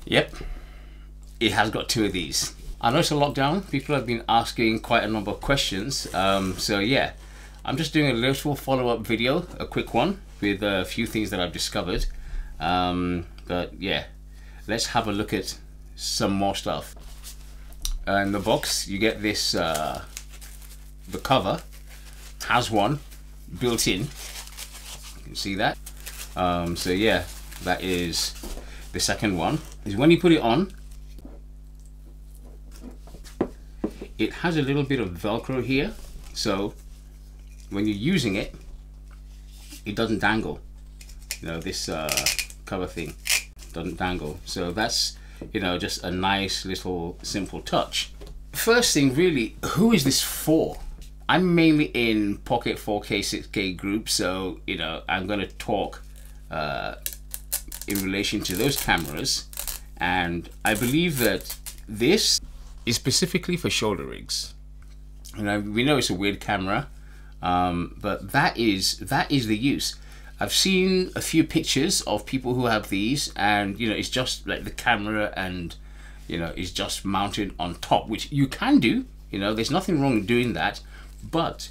Yep, it has got two of these. I know it's a lockdown. People have been asking quite a number of questions. So yeah, I'm just doing a little follow-up video, a quick one with a few things that I've discovered. But yeah, let's have a look at some more stuff. In the box, you get this, the cover has one built in. You can see that. So yeah, that is the second one. Is when you put it on, it has a little bit of Velcro here. So when you're using it, it doesn't dangle. You know, this cover thing doesn't dangle. So that's, you know, just a nice little simple touch. First thing, really, who is this for? I'm mainly in Pocket 4K, 6K groups, so, you know, I'm going to talk in relation to those cameras. And I believe that this is specifically for shoulder rigs. And we know it's a weird camera, but that is the use. I've seen a few pictures of people who have these, and, you know, it's just like the camera and, you know, it's just mounted on top, which you can do, you know, there's nothing wrong with doing that. But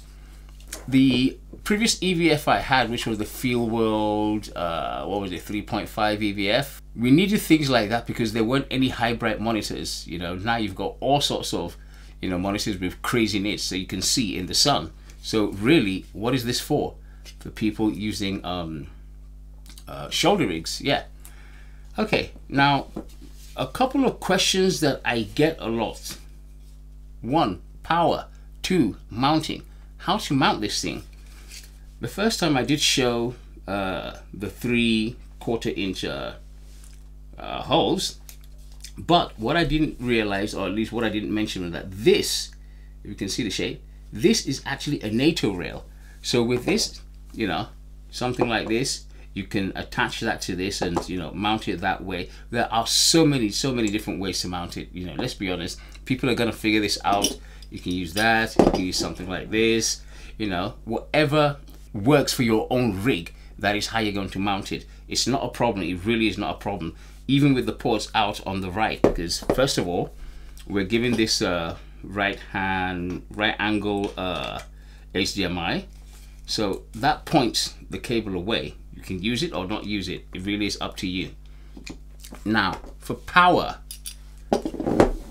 the previous EVF I had, which was the Field World, what was it, 3.5 EVF, we needed things like that because there weren't any high bright monitors. You know, now you've got all sorts of, you know, monitors with crazy nits so you can see in the sun. So really, what is this for? For people using shoulder rigs. Yeah. Okay, now a couple of questions that I get a lot. 1, power. 2, mounting. How to mount this thing. The first time I did show the 3/4 inch holes, but what I didn't realize, or at least what I didn't mention, was that this, if you can see the shape, this is actually a NATO rail. So with this, you know, something like this, you can attach that to this and, you know, mount it that way. There are so many different ways to mount it. You know, let's be honest, people are going to figure this out. You can use that, you can use something like this, you know, whatever works for your own rig, that is how you're going to mount it. It's not a problem, it really is not a problem, even with the ports out on the right, because first of all, we're giving this right angle HDMI, so that points the cable away. You can use it or not use it, it really is up to you. Now, for power,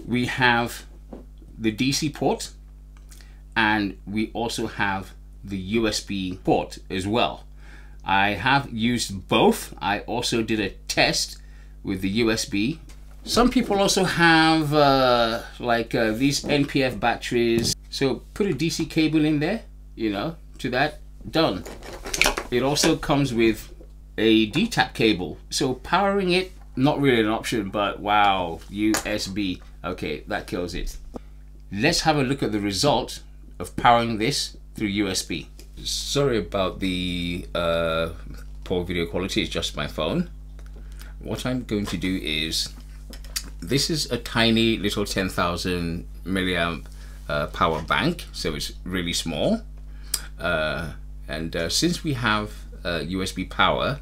we have the DC port, and we also have the USB port as well. I have used both. I also did a test with the USB. Some people also have these NPF batteries, so put a DC cable in there, you know, to that, done. It also comes with a D-tap cable, so powering it, not really an option, but wow, USB, okay, that kills it. Let's have a look at the result of powering this through USB. Sorry about the poor video quality, it's just my phone. What I'm going to do is, this is a tiny little 10,000 milliamp power bank, so it's really small. And since we have USB power,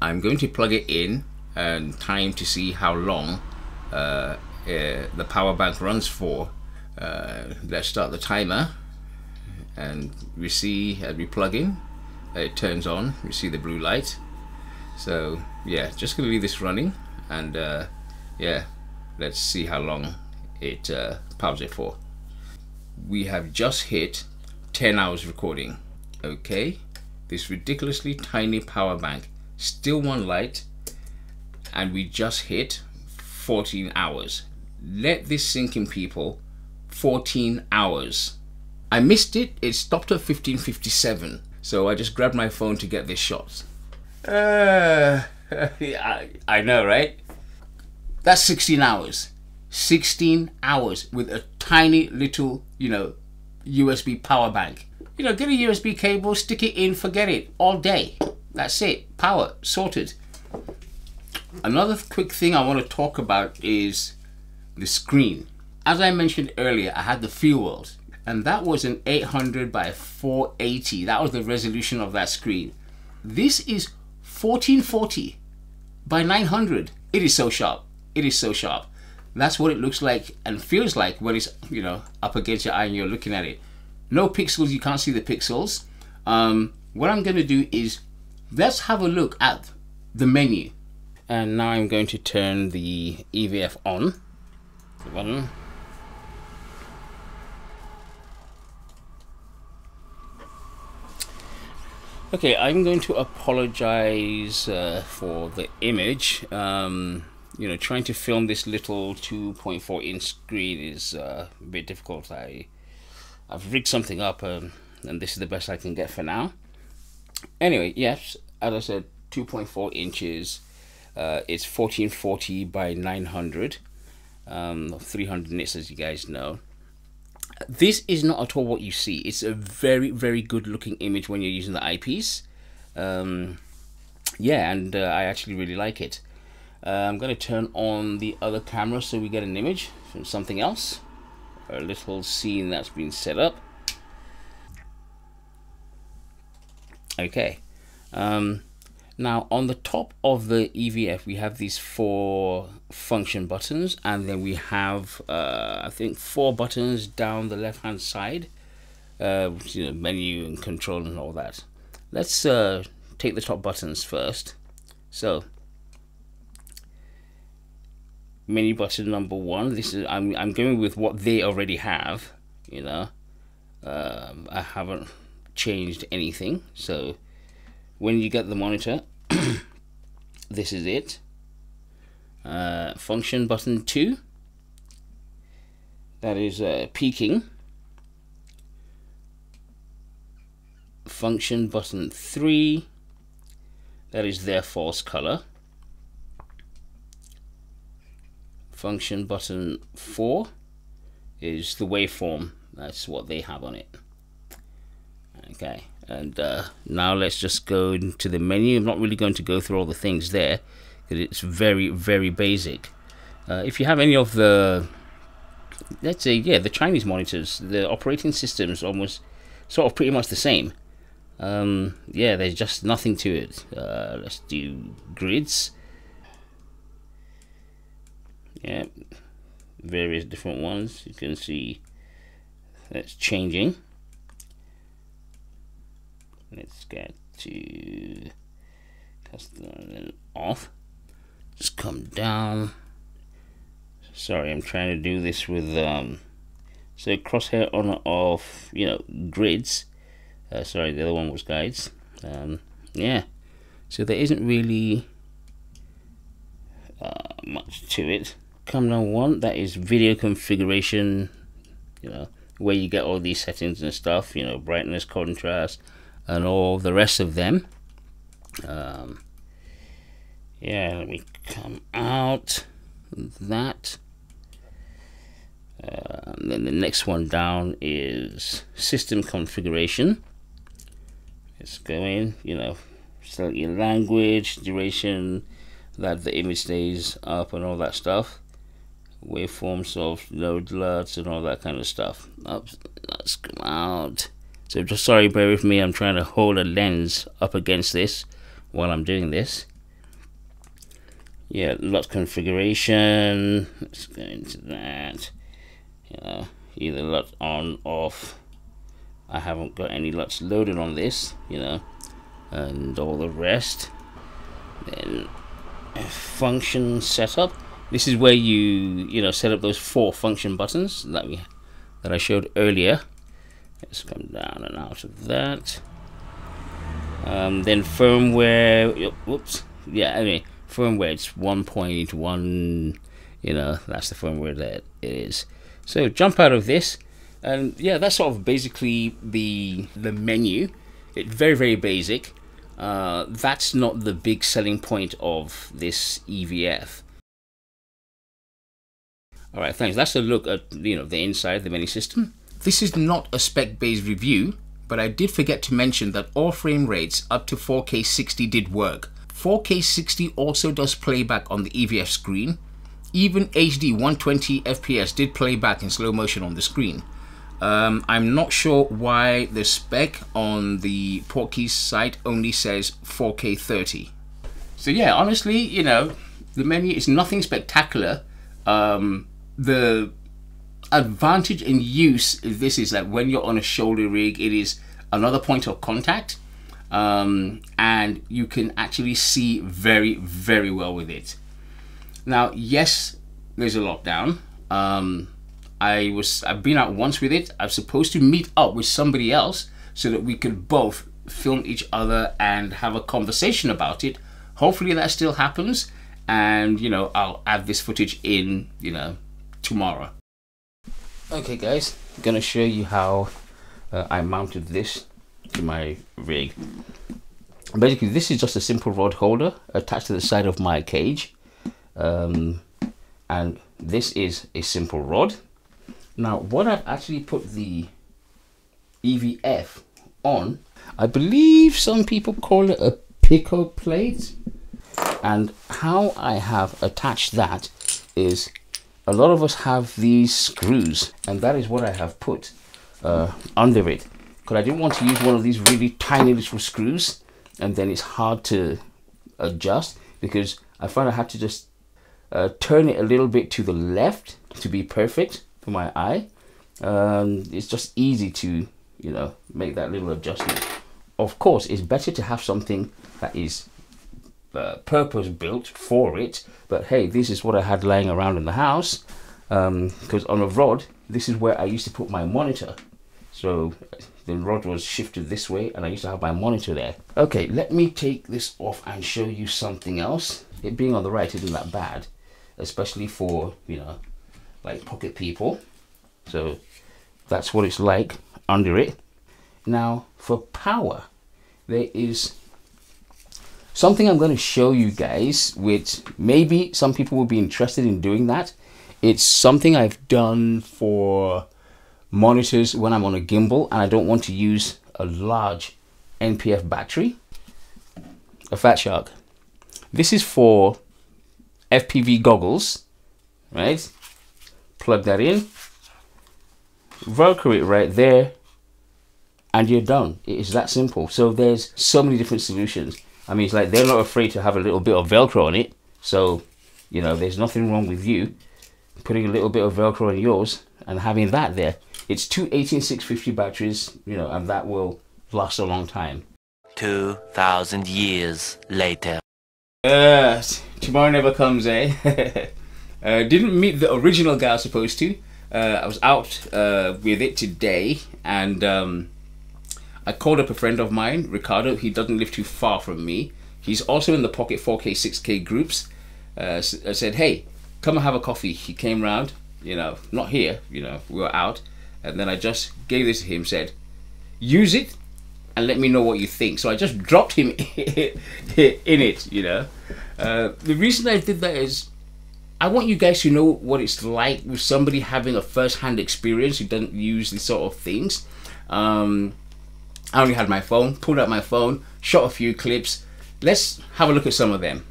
I'm going to plug it in and time to see how long the power bank runs for. Let's start the timer, and we see as we plug in, it turns on, we see the blue light. So yeah, just gonna leave this running, and yeah, let's see how long it powers it for. We have just hit 10 hours recording. Okay, this ridiculously tiny power bank, still one light, and we just hit 14 hours. Let this sink in, people. 14 hours. I missed it, it stopped at 15:57, so I just grabbed my phone to get this shot. Yeah, I know, right? That's 16 hours. 16 hours with a tiny little, you know, USB power bank. You know, get a USB cable, stick it in, forget it, all day. That's it, power, sorted. Another quick thing I want to talk about is the screen. As I mentioned earlier, I had the Field World, and that was an 800 by 480. That was the resolution of that screen. This is 1440 by 900. It is so sharp. it is so sharp. That's what it looks like and feels like when it's, you know, up against your eye and you're looking at it. No pixels, you can't see the pixels. What I'm going to do is, let's have a look at the menu. And now I'm going to turn the EVF on. The button. Okay, I'm going to apologize for the image. You know, trying to film this little 2.4 inch screen is a bit difficult. I've rigged something up and this is the best I can get for now. Anyway, yes, as I said, 2.4 inches. It's 1440 by 900, 300 nits, as you guys know. This is not at all what you see. It's a very, very good looking image when you're using the eyepiece. Yeah, and I actually really like it. I'm going to turn on the other camera so we get an image from something else. A little scene that's been set up. Okay. Now on the top of the EVF we have these 4 function buttons, and then we have I think 4 buttons down the left hand side, you know, menu and control and all that. Let's take the top buttons first. So menu button number 1, this is I'm going with what they already have, you know. I haven't changed anything. So when you get the monitor, this is it. Function button 2, that is peaking. Function button 3, that is their false color. Function button 4 is the waveform, that's what they have on it. Okay, and now let's just go into the menu. I'm not really going to go through all the things there because it's very, very basic. If you have any of the, let's say, yeah, the Chinese monitors, the operating system is almost sort of pretty much the same. Yeah, there's just nothing to it. Let's do grids. Yeah, various different ones. You can see that's changing. Let's get to custom and off. Just come down. Sorry, I'm trying to do this with so crosshair on or off, you know, grids. Sorry, the other one was guides. Yeah, so there isn't really much to it. Come down one, that is video configuration, you know, where you get all these settings and stuff, you know, brightness, contrast, and all the rest of them. Yeah, let me come out that. And then the next one down is system configuration. Let's go in, you know, select your language, duration, that the image stays up and all that stuff. Waveforms of load alerts and all that kind of stuff. Let's come out. So just sorry, bear with me, I'm trying to hold a lens up against this while I'm doing this. Yeah, lot configuration. Let's go into that. You know, either lot on, off. I haven't got any lots loaded on this, you know, and all the rest. Then function setup. This is where you know, set up those 4 function buttons that I showed earlier. Let's come down and out of that. Then firmware. Whoops. Yeah. Anyway, firmware. It's 1.1. You know, that's the firmware that it is. So jump out of this, and yeah, that's sort of basically the menu. It's very, very basic. That's not the big selling point of this EVF. All right, thanks. That's a look at, you know, the inside, the menu system. This is not a spec-based review, but I did forget to mention that all frame rates up to 4K 60 did work. 4K 60 also does playback on the EVF screen. Even HD 120 FPS did playback in slow motion on the screen. I'm not sure why the spec on the Portkeys site only says 4K 30. So yeah, honestly, you know, the menu is nothing spectacular. The advantage in use of this is that when you're on a shoulder rig, it is another point of contact, and you can actually see very, very well with it. Now, yes, there's a lockdown. I've been out once with it. I'm supposed to meet up with somebody else so that we could both film each other and have a conversation about it. Hopefully that still happens, and you know, I'll add this footage in, you know, tomorrow. Okay guys, I'm gonna show you how I mounted this to my rig. Basically, this is just a simple rod holder attached to the side of my cage, and this is a simple rod. Now, what I've actually put the EVF on, I believe some people call it a pico plate, and how I have attached that is, a lot of us have these screws, and that is what I have put under it, because I didn't want to use one of these really tiny little screws and then it's hard to adjust, because I found I had to just turn it a little bit to the left to be perfect for my eye. It's just easy to, you know, make that little adjustment. Of course, it's better to have something that is purpose built for it, but hey, this is what I had lying around in the house, because on a rod, this is where I used to put my monitor. So the rod was shifted this way and I used to have my monitor there. Okay, let me take this off and show you something else. It being on the right isn't that bad, especially for, you know, like pocket people. So that's what it's like under it. Now for power, there is something I'm going to show you guys, which maybe some people will be interested in doing that. It's something I've done for monitors when I'm on a gimbal and I don't want to use a large NPF battery. A Fat Shark. This is for FPV goggles, right? Plug that in, Velcro it right there, and you're done. It is that simple. So there's so many different solutions. I mean, it's like they're not afraid to have a little bit of Velcro on it. So, you know, there's nothing wrong with you putting a little bit of Velcro on yours and having that there. It's two 18650 batteries, you know, and that will last a long time. 2,000 years later. Tomorrow never comes, eh? Didn't meet the original guy I was supposed to. I was out with it today, and I called up a friend of mine, Ricardo. He doesn't live too far from me. He's also in the Pocket 4K, 6K groups. I said, hey, come and have a coffee. He came round, you know, not here, you know, we were out. And then I just gave this to him, said, use it and let me know what you think. So I just dropped him in it, you know. The reason I did that is I want you guys to know what it's like with somebody having a first-hand experience who doesn't use these sort of things. I only had my phone, pulled out my phone, shot a few clips. Let's have a look at some of them.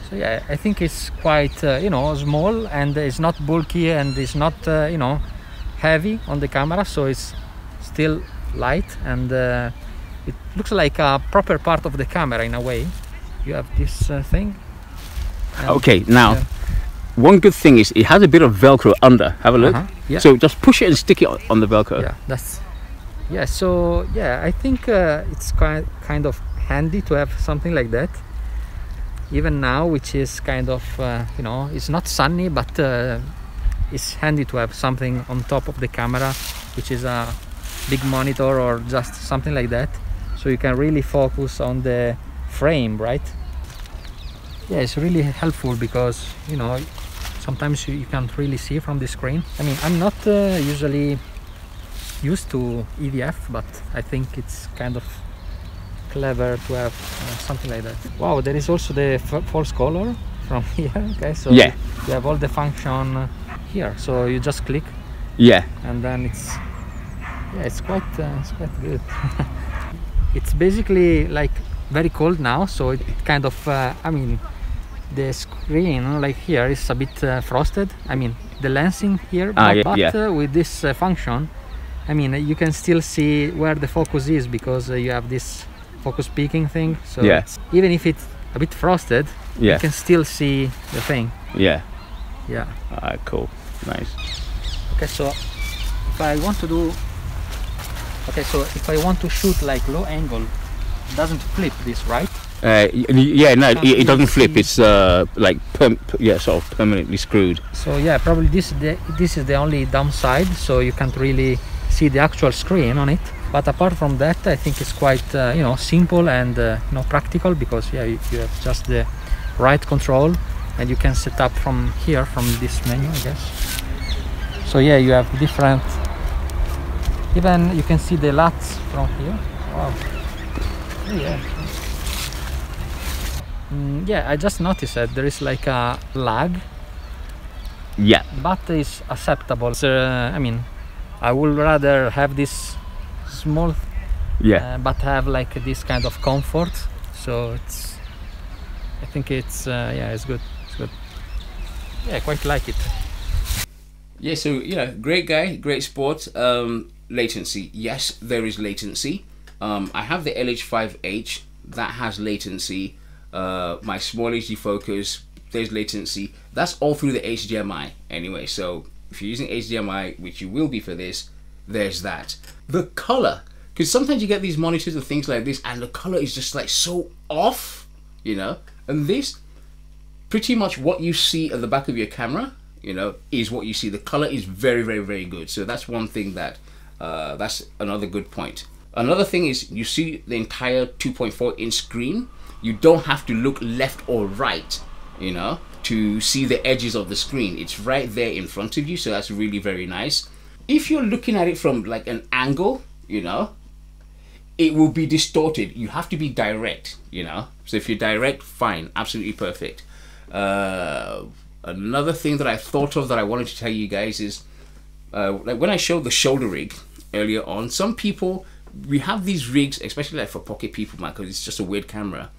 So yeah, I think it's quite, you know, small, and it's not bulky, and it's not, you know, heavy on the camera, so it's still light, and it looks like a proper part of the camera in a way. You have this thing. Okay, now, one good thing is it has a bit of Velcro under. Have a look. Yeah. So just push it and stick it on the Velcro. Yeah, that's, yeah, so yeah, I think it's kind of handy to have something like that. Even now, which is kind of, you know, it's not sunny, but it's handy to have something on top of the camera, which is a big monitor or just something like that, so you can really focus on the frame, right? Yeah, it's really helpful because, you know, sometimes you can't really see from the screen. I mean, I'm not usually used to EVF, but I think it's kind of clever to have something like that. Wow, there is also the false color from here. Okay, so yeah, you have all the function here, so you just click, yeah, and then it's quite good. It's basically like very cold now, so it kind of I mean, the screen like here is a bit frosted. I mean, the lensing here, but with this function, I mean, you can still see where the focus is because you have this focus peaking thing. So even if it a bit frosted, Yeah. you can still see the thing. Yeah. Yeah. Alright, cool. Nice. Okay, so if I want to do, okay, so if I want to shoot like low angle, it doesn't flip this, right? Yeah, no, it doesn't flip. see. It's like sort of permanently screwed. So yeah, probably this is the only downside, so you can't really see the actual screen on it. But apart from that, I think it's quite you know, simple and you know, practical, because yeah, you have just the right control and you can set up from here, from this menu, I guess. So yeah, you have different, even you can see the LUTs from here. Wow. Yeah. Yeah, I just noticed that there is like a lag. Yeah. But it's acceptable. So, I mean, I would rather have this small, Yeah. but have like this kind of comfort. So it's, I think it's yeah, it's good. It's good. Yeah, I quite like it. Yeah. So yeah, great guy, great sport. Latency. Yes, there is latency. I have the LH5H that has latency. My small HD focus, there's latency. That's all through the HDMI anyway. So if you're using HDMI, which you will be for this, there's that. The color, because sometimes you get these monitors and things like this, and the color is just like so off, you know. And this, pretty much what you see at the back of your camera, you know, is what you see. The color is very, very, very good. So that's one thing that, that's another good point. Another thing is you see the entire 2.4-inch screen. You don't have to look left or right, you know, to see the edges of the screen. It's right there in front of you, so that's really very nice. If you're looking at it from like an angle, you know, it will be distorted. You have to be direct, you know. So if you're direct, fine, absolutely perfect. Another thing that I thought of that I wanted to tell you guys is, like when I showed the shoulder rig earlier on, some people, we have these rigs, especially like for pocket people, man, because it's just a weird camera,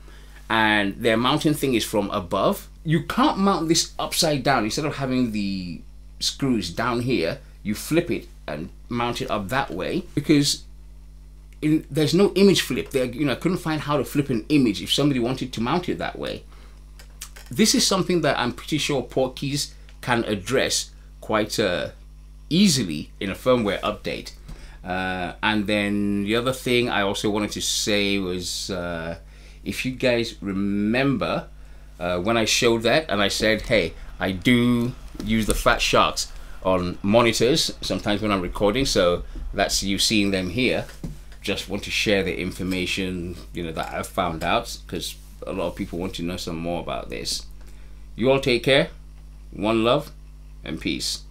and their mounting thing is from above. You can't mount this upside down. Instead of having the screws down here, you flip it and mount it up that way, because there's no image flip there. You know, I couldn't find how to flip an image if somebody wanted to mount it that way. This is something that I'm pretty sure Portkeys can address quite easily in a firmware update. And then the other thing I also wanted to say was, if you guys remember when I showed that and I said, hey, I do use the fat sharks on monitors sometimes when I'm recording, so that's you seeing them here. Just want to share the information, you know, that I've found out, because a lot of people want to know some more about this. You all take care, one love, and peace.